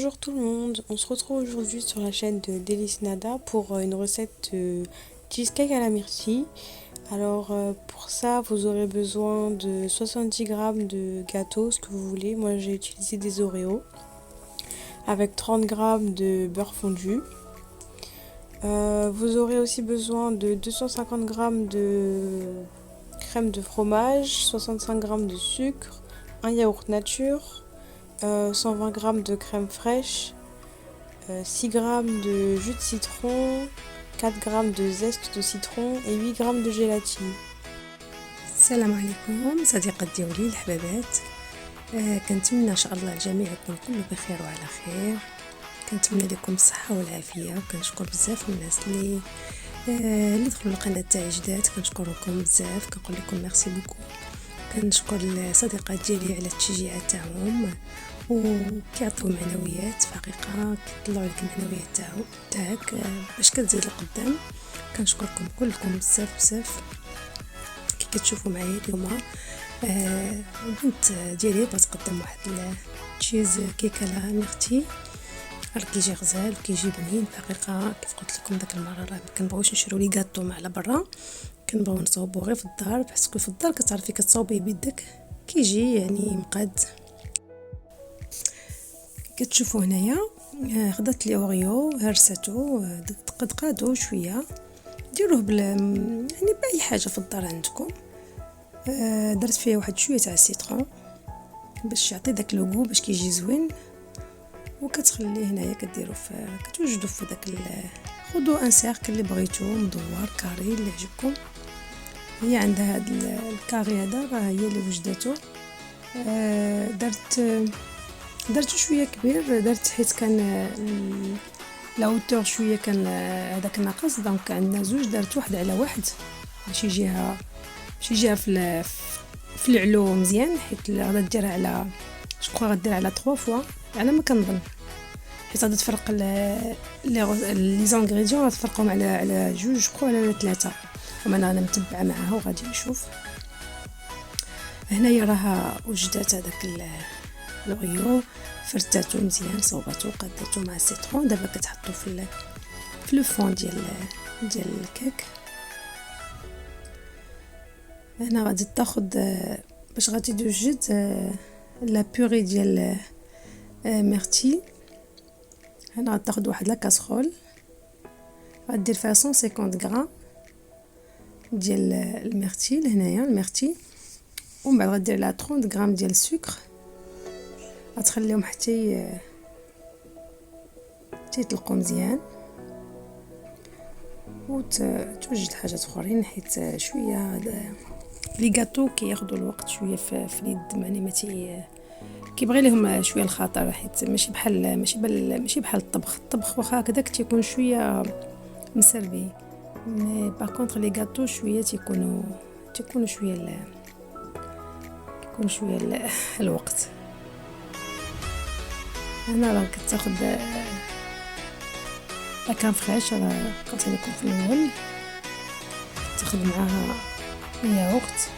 Bonjour tout le monde, on se retrouve aujourd'hui sur la chaîne de Délice Nada pour une recette de cheesecake à la myrtille. Pour ça vous aurez besoin de 70 grammes de gâteau, ce que vous voulez. Moi j'ai utilisé des Oreos avec 30 grammes de beurre fondu. Vous aurez aussi besoin de 250 grammes de crème de fromage, 65 grammes de sucre, un yaourt nature, 120 grammes de crème fraîche, 6 grammes de jus de citron, 4 grammes de zeste de citron et 8 grammes de gélatine. السلام عليكم صديقات ديالي الحبابات. كنتمنى ان شاء الله الجميع يكون كله بخير وعلى خير. كنتمنى لكم الصحه والعافيه، وكنشكر بزاف الناس اللي دخلوا القناه تاعي جداد. كنشكركم بزاف، كنقول لكم ميرسي بوكو. كنشكر الصديقات ديالي على التشجيعات تاعهم وكيعطيو معنويات في حقيقه، كيطلعوا لك المعنويات تاعك باش كتزيد لقدام. كنشكركم كلكم بزاف بزاف. كتشوفوا معايا اليوم البنت ديالي بغات تقدم واحد التشيز كيك على ميرتي. راه كيجي غزال وكيجي بنين في الحقيقه. كيف قلت لكم داك المره راه ما كنبغيوش نشريو لي غاتو مع على برا، كنبغيو نصاوبو غير في الدار، باسكو في الدار كتعرفي كتصاوبيه بيدك كيجي يعني مقاد. كتشوفوا هنايا خدات لي اوريو، هرساتو، قادو شويه، ديروه يعني باي حاجه في الدار عندكم. درت فيه واحد شويه تاع السيترون باش يعطي داك لوغو، باش كيجي زوين. وكتخليه هنايا كديروا كتوجدوا في داك خذوا ان سيركل اللي بغيتو، مدور كاري اللي عجبكم. هي عندها هاد الكاري هذا، راه هي اللي وجدته. درت شويه كبير، درت حيت كان لاوتور شويه كان هذاك ناقص، دونك عندنا زوج، درت واحد على واحد باش يجيها في العلو مزيان. حيت غادي على شكون غدير على 3 فوا على ما كنظن، حيت غادي تفرق لي زانغريديون، غتفرقهم على جوج شكون على 3. انا متبعه معاها وغادي نشوف. هنايا راه وجدات هذاك لوريو، فرتاتو مزيان، صوباتو، قاداتو مع السيترون. دابا كتحطو في لو فون ديال الكيك. هنا غادي تاخد باش غادي توجد لا بوري ديال ميرتي. هنا غادي تاخد واحد لا كاسرول، غادير فيها 150 غرام ديال الميرتي لهنايا الميرتي، ومن بعد غادير لها 30 غرام ديال السكر. غتخليهم حتى يطلقوا مزيان، وتوجد حاجات اخرين، حيت شويه لي غاتو كياخذوا الوقت شويه في اليد، يعني ما كيبغي لهم شويه الخطر، حيت ماشي بحال الطبخ واخا هكذاك تيكون شويه مسربي. مي باغ كونطخ لي غاتو شويه تيكونوا شويه الوقت. انا راه كتاخد لا كان فريش، راه قلت لكم في الاول تاخد معاها ياغورت.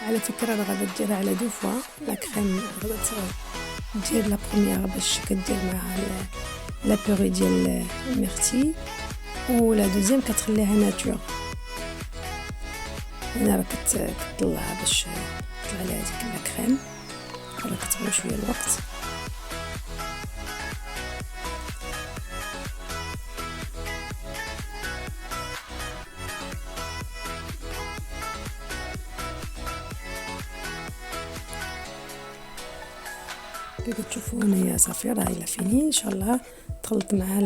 على فكره راه غادا ديرها على 2 فوا. لا كريم غادا دير لا بروميير باش كدير معاها لا بوري ديال الميرتي، ولا دوزيام كتخليها ناتور. هنا راه كتطلعها باش تطلع لها ديك لا كريم، راه كتبغي شويه الوقت. كيف تشوفوا هنايا صافي راه الا فيني ان شاء الله. تخلط مع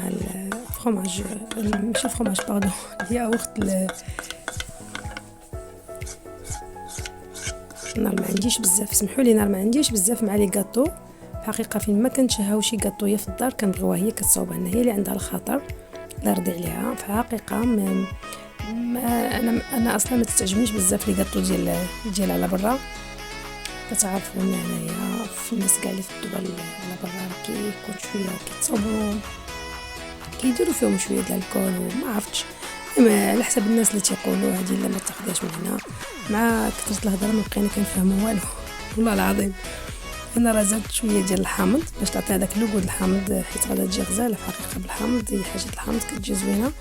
الفرماج، ماشي الفرماج باردون، الياغورت. نار ما عنديش بزاف، سمحوا لي، نار ما عنديش بزاف مع لي غاتو. حقيقه فين ما كنتشهاو شي غاتويه في الدار كنبغيوها هي كتصاوبها لنا، هي اللي عندها الخطر لا رضي عليها. في حقيقه انا اصلا ما تستعجبنيش بزاف لي غاتو ديال على برا. كتعرفوا هنايا في الناس كاع اللي في الدول على برا كيكون شويه كيتصاوبوا، كيديروا فيهم شويه ديال الكول وما عرفتش. المهم على حسب الناس اللي تيقولوا هذه لا ما تاخذهاش من هنا. مع كثرة الهضره ما بقينا كنفهموا والو والله العظيم. انا راه زدت شويه ديال الحامض باش تعطي هذاك لوغو د الحامض، حيت غادا تجي غزاله في الحقيقه بالحامض. هي حاجه الحامض كتجي زوينه.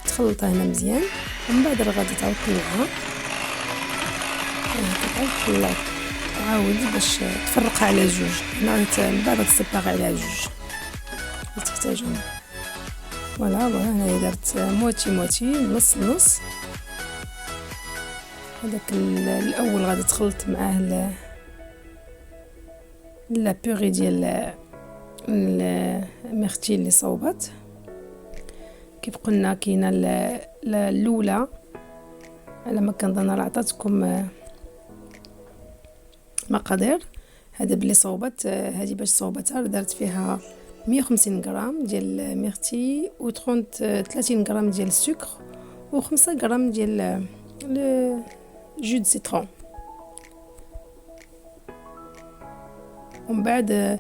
تخلطها هنا مزيان ومن بعد راه غادي تعاود تطلعها، تعاود تخلط عاود باش تفرقها على جوج. هنا من بعد تسيباغي على جوج اللي تحتاجهم. فوالا هنايا درت موتي نص نص. هذاك الاول غادي تخلط معاه لا بيغي ديال الميرتي اللي صوبت. كيف قلنا كاينه الاولى على ما كنظن راه عطاتكم مقادير. هذا بلي صوبت، هذه باش صوبتها درت فيها 150 غرام ديال الميرتي و 30 غرام ديال السكر و 5 غرام ديال جو دو سيترون. ومن بعد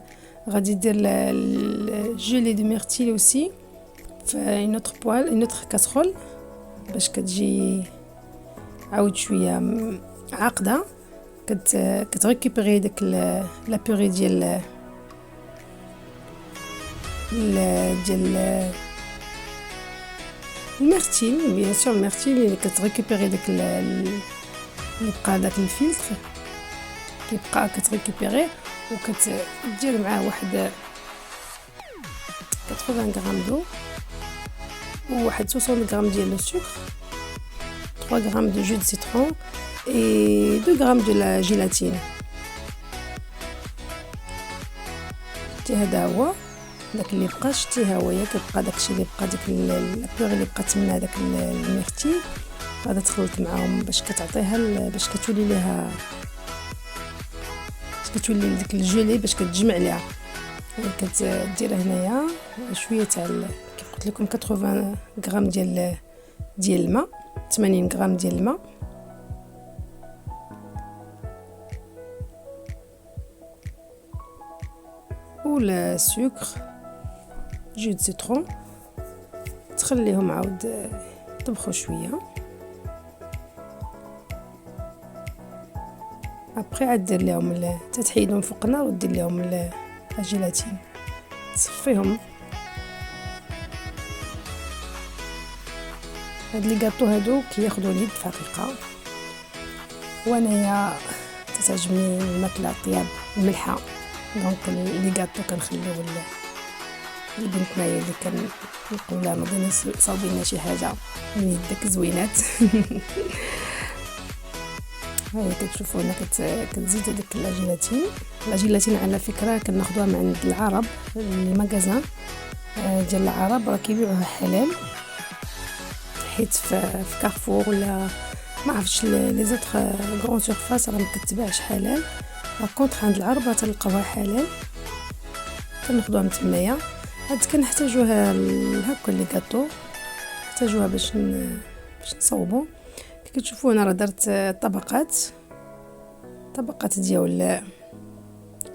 غادي دير الجيلي دو ميرتي اوسي في اون اوتر كاسرول باش كتجي عاود شويه عاقده. كتريكوبيري داك لا بيغي ديال الميرتي بيان سور. الميرتي اللي كتريكوبيري داك اللي بقى داك الفلتر كيبقى كتريكوبيري وكتدير معاه واحد 80 غرام دو وواحد 60 غرام ديال لو سكر، 3 غرام دو جو دو سيترون اي 2 غرام دو لا جيلاتين. هذا هو داك اللي بقى. شتي ها هو كيبقى داكشي اللي بقى، ديك البيغ اللي بقات من هذاك الميرتي غادا تخلط معاهم باش كتعطيها باش كتولي ليها كتولي ديك الجيلي باش كتجمع ليها. كتدير هنايا شويه تاع كيف قلت لكم 80 غرام ديال الماء، 80 غرام ديال الماء ولا سكر جو دو سيترون. تخليهم عاود يطبخوا شويه. ابري عاد دير لهم تتحيدهم فوق النار ودير لهم الجيلاتين تصفيهم. هاد لي غاطو هادو كياخذوا اليد في الحقيقه، وانايا تتعجبني الماكله طياب ملحه. دونك لي غاطو كنخليو البنت معايا اللي كنقول لها نوضي صاوبي لنا شي حاجه من يدك زوينات. هاي كتشوفوا هنا كتزيد هذيك لاجيلاتين على فكره كناخذوها من عند العرب، لي ماغازان ديال العرب راه كيبيعوها حلال، حيت في كارفور ولا ما عرفتش لي زوطخ غران سورفاس راه ما كتباعش حلال. كونطخ عند العرب تلقاوها حلال كناخذوها من تمايا. هاد كنحتاجوها هكا لي غاطو نحتاجوها باش نصوبو. كتشوفوا انا راه درت طبقات ديال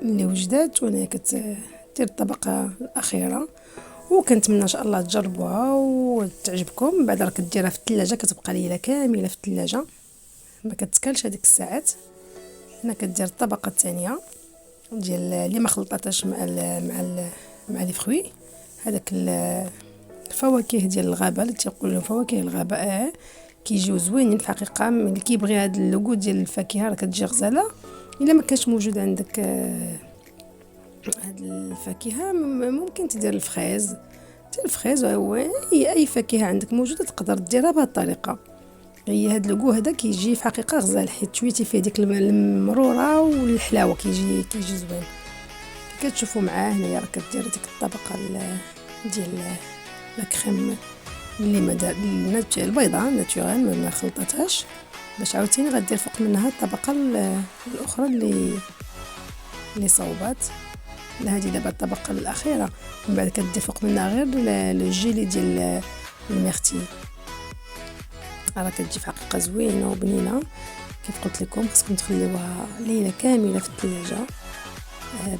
اللي وجدات، وانا كدير الطبقه الاخيره وكنتمنى ان شاء الله تجربوها وتعجبكم. بعد راه كديرها في الثلاجه كتبقى ليله كامله في الثلاجه ما كتكلش هذيك الساعات. هنا كدير الطبقه الثانيه ديال اللي ما خلطاتش مع لي فروي. هذاك الفواكه ديال الغابه اللي تيقولوا لهم فواكه الغابه كيجيو زوينين في الحقيقه. اللي كيبغي هذا اللوغو ديال الفاكهه راه كتجي غزاله. الا ما كانش موجود عندك هاد الفاكهه ممكن تدير الفريز، هو اي فاكهه عندك موجوده تقدر ديرها بهذه الطريقه. هي هاد اللوغو هذا كيجي في حقيقه غزال حيت شويتي فيه ديك المروره والحلاوه كيجي زوين. كتشوفوا معاه هنايا راه كدير ديك الطبقه ديال لا كريم اللي البيضه ناتورال ما خلطتهاش، باش عاوتاني غدير فوق منها الطبقه الاخرى اللي صوبات. هذه دابا الطبقه الاخيره. من بعد كدير فوق منها غير الجيلي ديال الميرتي. راه كتجي في حقيقه زوينه وبنينه. كيف قلت لكم خصكم تخليوها ليله كامله في الثلاجه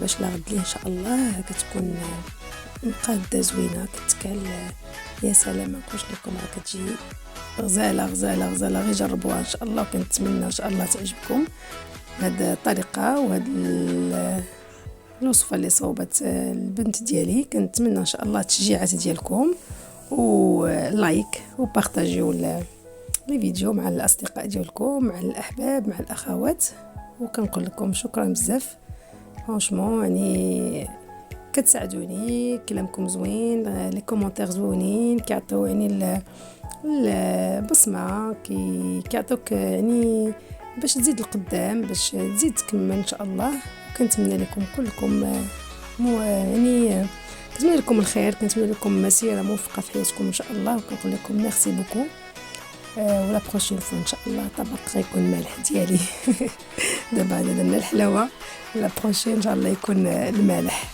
باش لا غد ليه ان شاء الله كتكون مقاده زوينه كتكال. يا سلام نقولش لكم راه كتجي غزاله غزاله غزاله، غير جربوها ان شاء الله، وكنتمنى ان شاء الله تعجبكم هاد الطريقه وهاد الوصفه اللي صوبت البنت ديالي. كنتمنى ان شاء الله التشجيعات ديالكم ولايك وبارطاجيو لي فيديو مع الاصدقاء ديالكم، مع الاحباب، مع الاخوات. وكنقول لكم شكرا بزاف فرانشمون، يعني كتساعدوني، كلامكم زوين، لي كومونتير زوينين، كيعطيو يعني البصمه، كيعطوك يعني باش تزيد القدام، باش تزيد تكمل ان شاء الله. كنتمنى لكم كلكم يعني كنتمنى لكم الخير، كنتمنى لكم مسيره موفقه في حياتكم ان شاء الله. وكنقول لكم ميرسي بوكو، ولا بروشين فوا ان شاء الله طبق غيكون مالح ديالي. دابا درنا الحلاوه، لا بروشين ان شاء الله يكون المالح.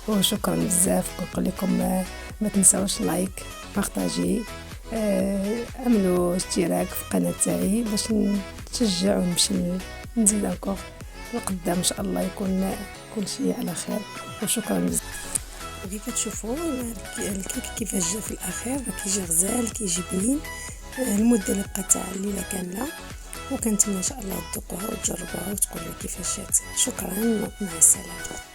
وشكرا بزاف. كنقول لكم ما تنساوش لايك، بارطاجي، عملوا اشتراك في القناه تاعي باش نتشجع ونمشي نزيد انكور لقدام ان شاء الله، يكون كل شيء على خير. وشكرا بزاف. وكيف تشوفوا الكيك كيفاش جا في الاخير، كيجي غزال، كيجي بنين. المده اللي بقات تاع الليله كامله، وكنتمنى ان شاء الله تذوقوها وتجربوها وتقولوا كيفاش جات. شكرا، مع السلامه.